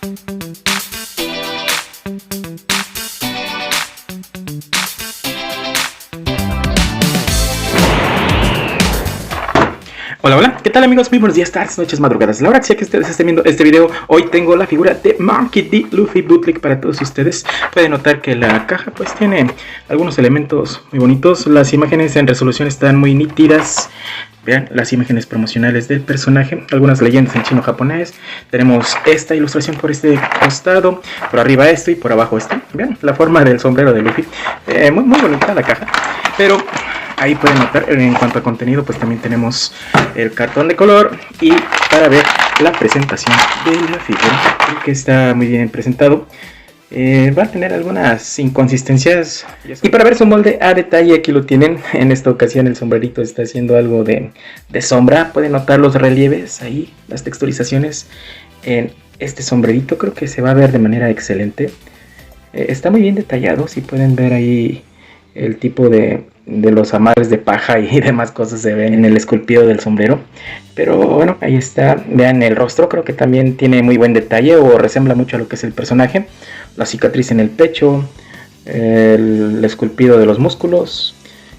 Hola, hola, ¿qué tal amigos? Muy buenos días, tardes, noches, madrugadas. La hora que sea que ustedes estén viendo este video, hoy tengo la figura de Monkey D. Luffy Bootleg para todos ustedes. Pueden notar que la caja pues tiene algunos elementos muy bonitos. Las imágenes en resolución están muy nítidas. Vean las imágenes promocionales del personaje, algunas leyendas en chino-japonés. Tenemos esta ilustración por este costado, por arriba esto y por abajo esto. Vean la forma del sombrero de Luffy. Muy bonita la caja, pero ahí pueden notar, en cuanto a contenido, pues también tenemos el cartón de color. Y para ver la presentación de la figura, creo que está muy bien presentado. Va a tener algunas inconsistencias. Y para ver su molde a detalle, aquí lo tienen. En esta ocasión el sombrerito está haciendo algo de sombra. Pueden notar los relieves ahí, las texturizaciones en este sombrerito. Creo que se va a ver de manera excelente. Está muy bien detallado, si pueden ver ahí el tipo de los amarres de paja y demás cosas se ven en el esculpido del sombrero. Pero bueno, ahí está. Vean el rostro, creo que también tiene muy buen detalle o resembla mucho a lo que es el personaje. La cicatriz en el pecho, el esculpido de los músculos,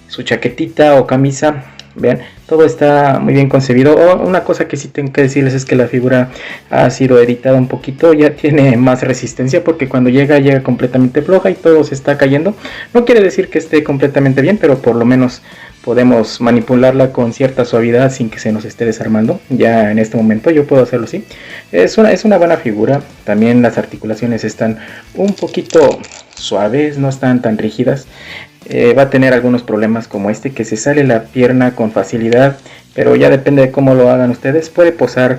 su chaquetita o camisa. Vean, todo está muy bien concebido. Una cosa que sí tengo que decirles es que la figura ha sido editada un poquito, ya tiene más resistencia porque cuando llega completamente floja y todo se está cayendo. No quiere decir que esté completamente bien, pero por lo menos podemos manipularla con cierta suavidad sin que se nos esté desarmando. Ya en este momento yo puedo hacerlo así. Es una buena figura. También las articulaciones están un poquito suaves, no están tan rígidas. Va a tener algunos problemas como este, que se sale la pierna con facilidad, pero ya depende de cómo lo hagan ustedes. Puede posar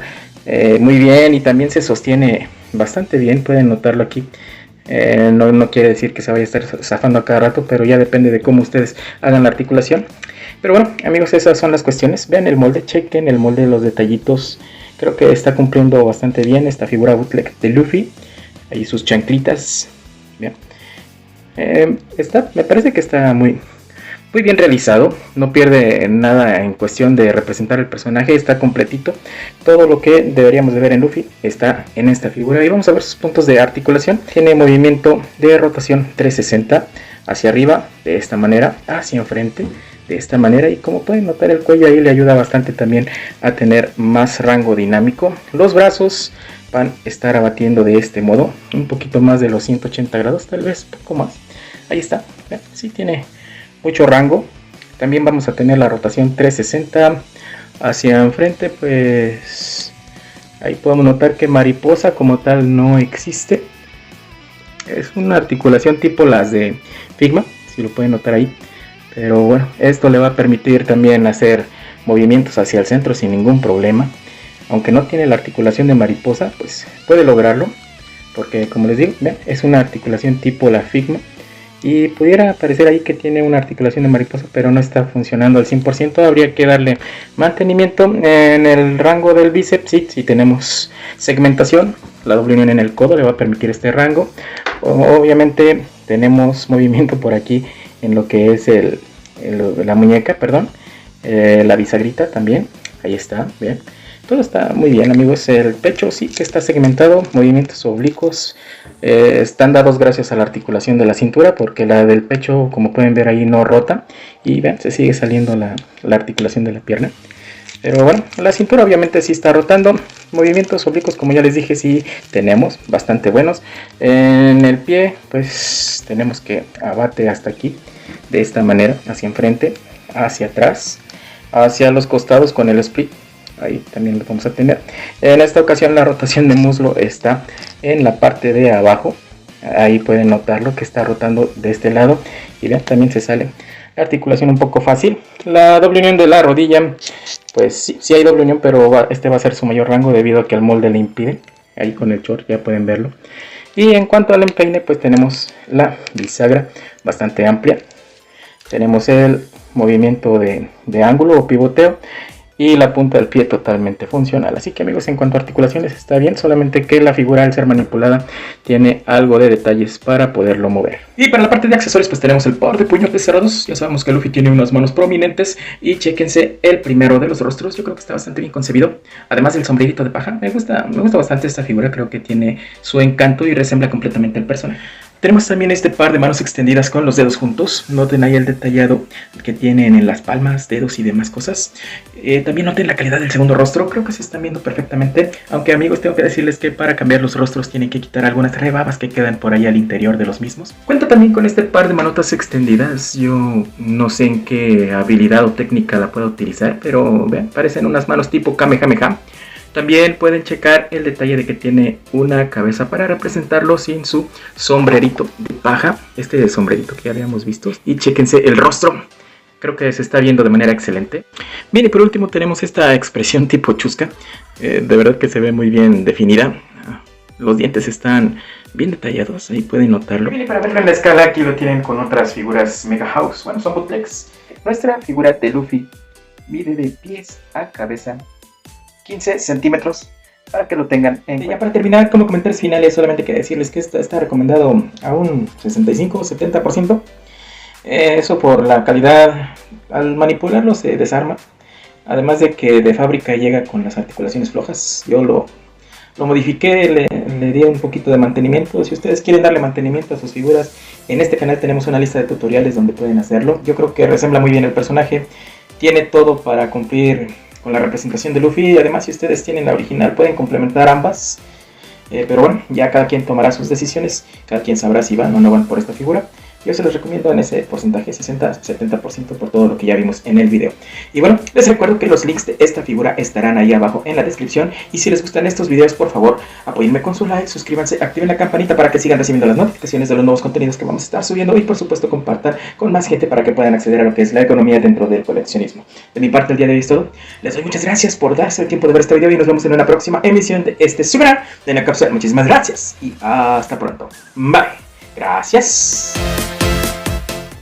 muy bien y también se sostiene bastante bien, pueden notarlo aquí. No quiere decir que se vaya a estar zafando a cada rato, pero ya depende de cómo ustedes hagan la articulación. Pero bueno amigos, esas son las cuestiones. Vean el molde, chequen el molde, los detallitos. Creo que está cumpliendo bastante bien esta figura bootleg de Luffy. Ahí sus chanclitas, bien. Me parece que está muy bien realizado, no pierde nada en cuestión de representar el personaje, está completito. Todo lo que deberíamos de ver en Luffy está en esta figura. Y vamos a ver sus puntos de articulación. Tiene movimiento de rotación 360 hacia arriba, de esta manera, hacia enfrente, de esta manera. Y como pueden notar, el cuello ahí le ayuda bastante también a tener más rango dinámico. Los brazos van a estar abatiendo de este modo, un poquito más de los 180 grados, tal vez un poco más. Ahí está, sí tiene mucho rango. También vamos a tener la rotación 360 hacia enfrente, pues ahí podemos notar que mariposa como tal no existe. Es una articulación tipo las de Figma, si lo pueden notar ahí. Pero bueno, esto le va a permitir también hacer movimientos hacia el centro sin ningún problema. Aunque no tiene la articulación de mariposa, pues puede lograrlo, porque como les digo, ¿ven? Es una articulación tipo la Figma. Y pudiera parecer ahí que tiene una articulación de mariposa, pero no está funcionando al 100%. Habría que darle mantenimiento en el rango del bíceps. Sí, si tenemos segmentación, la doble unión en el codo le va a permitir este rango. Obviamente tenemos movimiento por aquí en lo que es la muñeca, perdón, la bisagrita también. Ahí está, bien. Todo está muy bien amigos. El pecho sí que está segmentado, movimientos oblicuos están dados gracias a la articulación de la cintura, porque la del pecho, como pueden ver ahí, no rota. Y vean, se sigue saliendo la articulación de la pierna. Pero bueno, la cintura obviamente sí está rotando. Movimientos oblicuos, como ya les dije, sí tenemos bastante buenos. En el pie pues tenemos que abate hasta aquí, de esta manera, hacia enfrente, hacia atrás, hacia los costados con el split. Ahí también lo vamos a tener. En esta ocasión la rotación de muslo está en la parte de abajo. Ahí pueden notarlo que está rotando de este lado. Y vean, también se sale la articulación un poco fácil. La doble unión de la rodilla, pues sí hay doble unión, pero este va a ser su mayor rango debido a que el molde le impide. Ahí con el short ya pueden verlo. Y en cuanto al empeine, pues tenemos la bisagra bastante amplia. Tenemos el movimiento de ángulo o pivoteo. y la punta del pie totalmente funcional. Así que amigos, en cuanto a articulaciones está bien, solamente que la figura al ser manipulada tiene algo de detalles para poderlo mover. Y para la parte de accesorios pues tenemos el par de puñotes cerrados. Ya sabemos que Luffy tiene unas manos prominentes y chéquense el primero de los rostros. Yo creo que está bastante bien concebido, además del sombrerito de paja. Me gusta bastante esta figura, creo que tiene su encanto y resembla completamente al personaje. Tenemos también este par de manos extendidas con los dedos juntos. Noten ahí el detallado que tienen en las palmas, dedos y demás cosas. También noten la calidad del segundo rostro. Creo que se están viendo perfectamente. Aunque amigos, tengo que decirles que para cambiar los rostros tienen que quitar algunas rebabas que quedan por ahí al interior de los mismos. Cuenta también con este par de manotas extendidas. Yo no sé en qué habilidad o técnica la pueda utilizar, pero vean, parecen unas manos tipo Kamehameha. También pueden checar el detalle de que tiene una cabeza para representarlo sin su sombrerito de paja. Este sombrerito que ya habíamos visto. Y chequense el rostro. Creo que se está viendo de manera excelente. Bien, y por último tenemos esta expresión tipo chusca. De verdad que se ve muy bien definida. Los dientes están bien detallados, ahí pueden notarlo. Bien, y para verlo en la escala aquí lo tienen con otras figuras Mega House. Bueno, son bootlegs. Nuestra figura de Luffy mide de pies a cabeza 15 centímetros, para que lo tengan en cuenta. Y ya para terminar, como comentarios finales, solamente que decirles que está recomendado a un 65-70%. Eso por la calidad. Al manipularlo se desarma. Además de que de fábrica llega con las articulaciones flojas. Yo lo modifiqué, le di un poquito de mantenimiento. Si ustedes quieren darle mantenimiento a sus figuras, en este canal tenemos una lista de tutoriales donde pueden hacerlo. Yo creo que resembla muy bien el personaje. Tiene todo para cumplir con la representación de Luffy. Y además, si ustedes tienen la original, pueden complementar ambas. Pero bueno, ya cada quien tomará sus decisiones. Cada quien sabrá si van o no van por esta figura. Yo se los recomiendo en ese porcentaje, 60-70% por todo lo que ya vimos en el video. Y bueno, les recuerdo que los links de esta figura estarán ahí abajo en la descripción. Y si les gustan estos videos, por favor, apóyenme con su like, suscríbanse, activen la campanita para que sigan recibiendo las notificaciones de los nuevos contenidos que vamos a estar subiendo. Y por supuesto, compartan con más gente para que puedan acceder a lo que es la economía dentro del coleccionismo. De mi parte, el día de hoy es todo. Les doy muchas gracias por darse el tiempo de ver este video y nos vemos en una próxima emisión de este su canal de La Cápsula. Muchísimas gracias y hasta pronto. Bye. Gracias.